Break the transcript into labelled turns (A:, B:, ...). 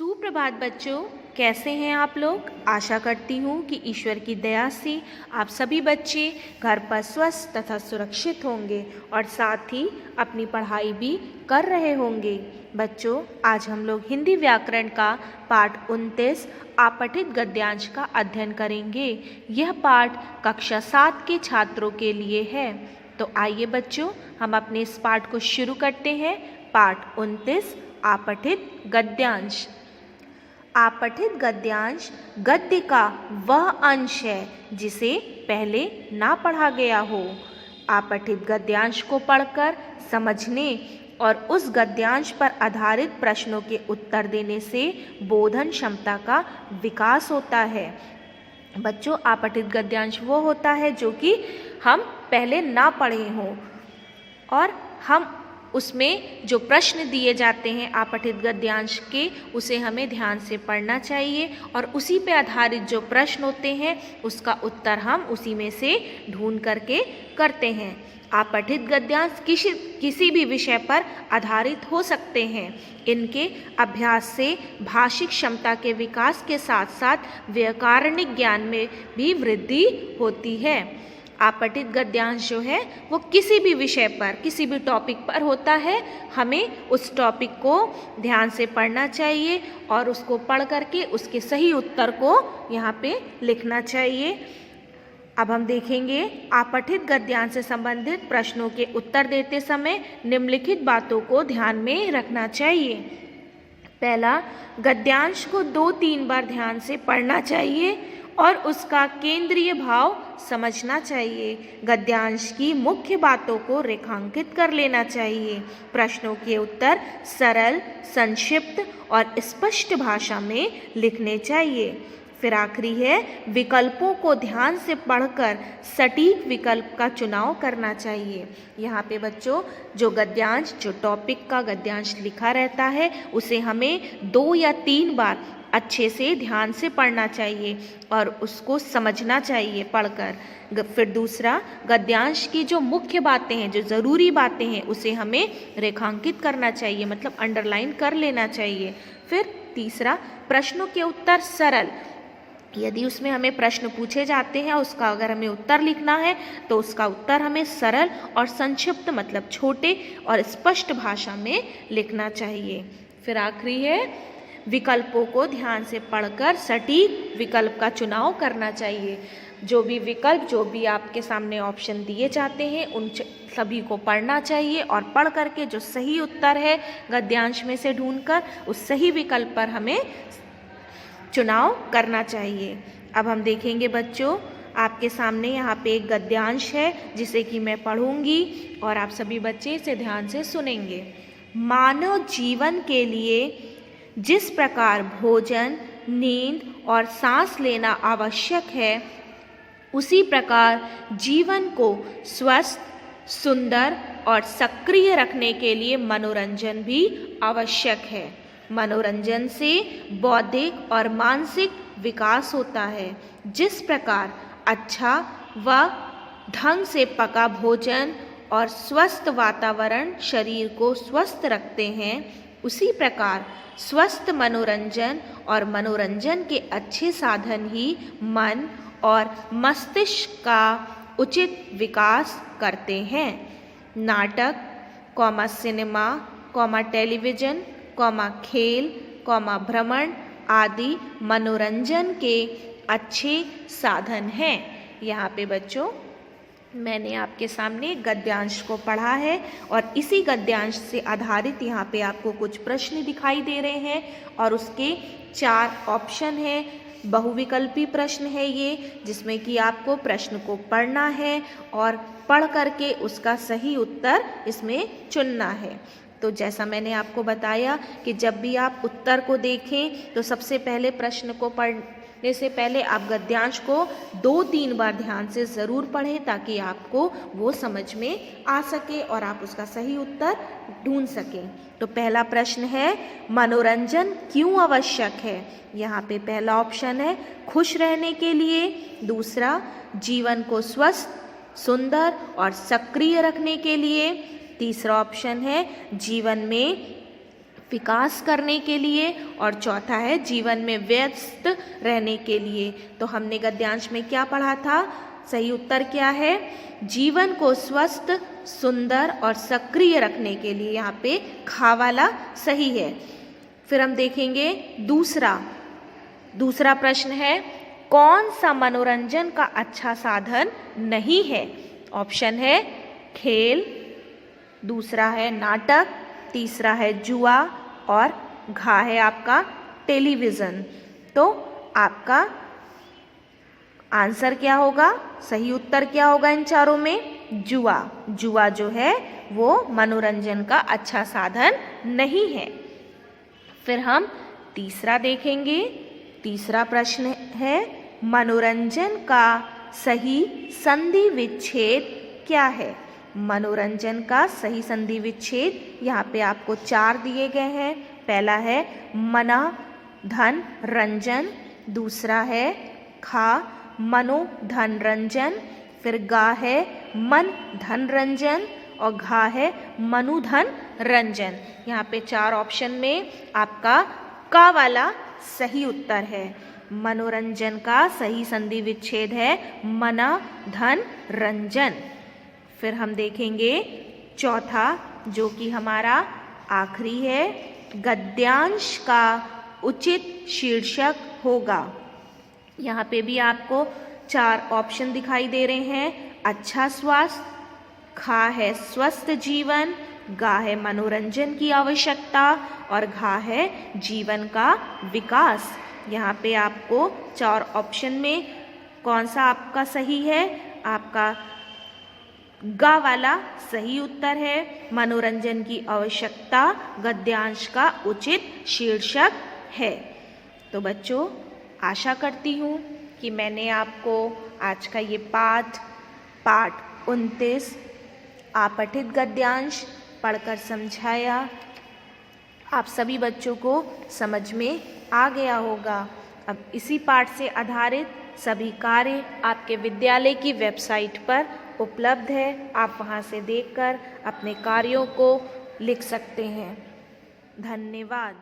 A: सुप्रभात बच्चों, कैसे हैं आप लोग। आशा करती हूँ कि ईश्वर की दया से आप सभी बच्चे घर पर स्वस्थ तथा सुरक्षित होंगे और साथ ही अपनी पढ़ाई भी कर रहे होंगे। बच्चों, आज हम लोग हिंदी व्याकरण का पाठ 29 आपठित गद्यांश का अध्ययन करेंगे। यह पाठ कक्षा 7 के छात्रों के लिए है। तो आइए बच्चों, हम अपने इस पाठ को शुरू करते हैं। पाठ 29 आपठित गद्यांश। आपठित गद्यांश गद्य का वह अंश है जिसे पहले ना पढ़ा गया हो। आपठित गद्यांश को पढ़कर समझने और उस गद्यांश पर आधारित प्रश्नों के उत्तर देने से बोधन क्षमता का विकास होता है। बच्चों, आपठित गद्यांश वो होता है जो कि हम पहले ना पढ़े हों और हम उसमें जो प्रश्न दिए जाते हैं आपठित गद्यांश के, उसे हमें ध्यान से पढ़ना चाहिए और उसी पे आधारित जो प्रश्न होते हैं उसका उत्तर हम उसी में से ढूंढ करके करते हैं। आपठित गद्यांश किसी भी विषय पर आधारित हो सकते हैं। इनके अभ्यास से भाषिक क्षमता के विकास के साथ साथ व्याकरणिक ज्ञान में भी वृद्धि होती है। आपठित गद्यांश जो है वो किसी भी विषय पर, किसी भी टॉपिक पर होता है। हमें उस टॉपिक को ध्यान से पढ़ना चाहिए और उसको पढ़ करके उसके सही उत्तर को यहाँ पे लिखना चाहिए। अब हम देखेंगे आपठित गद्यांश से संबंधित प्रश्नों के उत्तर देते समय निम्नलिखित बातों को ध्यान में रखना चाहिए। पहला, गद्यांश को 2-3 बार ध्यान से पढ़ना चाहिए और उसका केंद्रीय भाव समझना चाहिए। गद्यांश की मुख्य बातों को रेखांकित कर लेना चाहिए। प्रश्नों के उत्तर सरल, संक्षिप्त और स्पष्ट भाषा में लिखने चाहिए। फिर आखिरी है, विकल्पों को ध्यान से पढ़कर सटीक विकल्प का चुनाव करना चाहिए। यहाँ पे बच्चों, जो गद्यांश, जो टॉपिक का गद्यांश लिखा रहता है उसे हमें 2 या 3 बार अच्छे से ध्यान से पढ़ना चाहिए और उसको समझना चाहिए पढ़कर। फिर दूसरा, गद्यांश की जो मुख्य बातें हैं, जो ज़रूरी बातें हैं, उसे हमें रेखांकित करना चाहिए, मतलब अंडरलाइन कर लेना चाहिए। फिर तीसरा, प्रश्नों के उत्तर सरल। यदि उसमें हमें प्रश्न पूछे जाते हैं, उसका अगर हमें उत्तर लिखना है तो उसका उत्तर हमें सरल और संक्षिप्त, मतलब छोटे और स्पष्ट भाषा में लिखना चाहिए। फिर आखिरी है, विकल्पों को ध्यान से पढ़कर सटीक विकल्प का चुनाव करना चाहिए। जो भी विकल्प, जो भी आपके सामने ऑप्शन दिए जाते हैं, उन सभी को पढ़ना चाहिए और पढ़ करके जो सही उत्तर है गद्यांश में से ढूंढकर उस सही विकल्प पर हमें चुनाव करना चाहिए। अब हम देखेंगे बच्चों, आपके सामने यहाँ पे एक गद्यांश है जिसे कि मैं पढ़ूंगी और आप सभी बच्चे इसे ध्यान से सुनेंगे। मानव जीवन के लिए जिस प्रकार भोजन, नींद और सांस लेना आवश्यक है, उसी प्रकार जीवन को स्वस्थ, सुंदर और सक्रिय रखने के लिए मनोरंजन भी आवश्यक है। मनोरंजन से बौद्धिक और मानसिक विकास होता है। जिस प्रकार अच्छा व ढंग से पका भोजन और स्वस्थ वातावरण शरीर को स्वस्थ रखते हैं, उसी प्रकार स्वस्थ मनोरंजन और मनोरंजन के अच्छे साधन ही मन और मस्तिष्क का उचित विकास करते हैं। नाटक, सिनेमा, टेलीविज़न, खेल, भ्रमण आदि मनोरंजन के अच्छे साधन हैं। यहाँ पे बच्चों, मैंने आपके सामने गद्यांश को पढ़ा है और इसी गद्यांश से आधारित यहाँ पे आपको कुछ प्रश्न दिखाई दे रहे हैं और उसके 4 ऑप्शन हैं। बहुविकल्पी प्रश्न है ये, जिसमें कि आपको प्रश्न को पढ़ना है और पढ़ करके उसका सही उत्तर इसमें चुनना है। तो जैसा मैंने आपको बताया कि जब भी आप उत्तर को देखें तो सबसे पहले प्रश्न को पढ़ने से पहले आप गद्यांश को 2-3 बार ध्यान से ज़रूर पढ़ें ताकि आपको वो समझ में आ सके और आप उसका सही उत्तर ढूंढ सकें। तो पहला प्रश्न है, मनोरंजन क्यों आवश्यक है। यहाँ पे पहला ऑप्शन है खुश रहने के लिए। दूसरा, जीवन को स्वस्थ, सुंदर और सक्रिय रखने के लिए। तीसरा ऑप्शन है जीवन में विकास करने के लिए और चौथा है जीवन में व्यस्त रहने के लिए। तो हमने गद्यांश में क्या पढ़ा था? सही उत्तर क्या है? जीवन को स्वस्थ, सुंदर और सक्रिय रखने के लिए। यहाँ पे खा वाला सही है। फिर हम देखेंगे दूसरा प्रश्न है, कौन सा मनोरंजन का अच्छा साधन नहीं है? ऑप्शन है खेल, दूसरा है नाटक, तीसरा है जुआ और घा है आपका टेलीविज़न। तो आपका आंसर क्या होगा? सही उत्तर क्या होगा इन चारों में? जुआ। जुआ जो है वो मनोरंजन का अच्छा साधन नहीं है। फिर हम तीसरा देखेंगे। तीसरा प्रश्न है, मनोरंजन का सही संधि विच्छेद क्या है? मनोरंजन का सही संधि विच्छेद यहाँ पे आपको 4 दिए गए हैं। पहला है मना धन रंजन, दूसरा है खा मनो धन रंजन, फिर गा है मन धन रंजन और घा है मनु धन रंजन। यहाँ पे 4 ऑप्शन में आपका का वाला सही उत्तर है। मनोरंजन का सही संधि विच्छेद है मना धन रंजन। फिर हम देखेंगे चौथा, जो कि हमारा आखिरी है, गद्यांश का उचित शीर्षक होगा। यहाँ पे भी आपको 4 ऑप्शन दिखाई दे रहे हैं। अच्छा स्वास्थ्य, खा है स्वस्थ जीवन, गा है मनोरंजन की आवश्यकता और घा है जीवन का विकास। यहाँ पे आपको 4 ऑप्शन में कौन सा आपका सही है? आपका गा वाला सही उत्तर है। मनोरंजन की आवश्यकता गद्यांश का उचित शीर्षक है। तो बच्चों, आशा करती हूँ कि मैंने आपको आज का ये पाठ 29 अपठित गद्यांश पढ़कर समझाया। आप सभी बच्चों को समझ में आ गया होगा। अब इसी पाठ से आधारित सभी कार्य आपके विद्यालय की वेबसाइट पर उपलब्ध है। आप वहां से देखकर अपने कार्यों को लिख सकते हैं। धन्यवाद।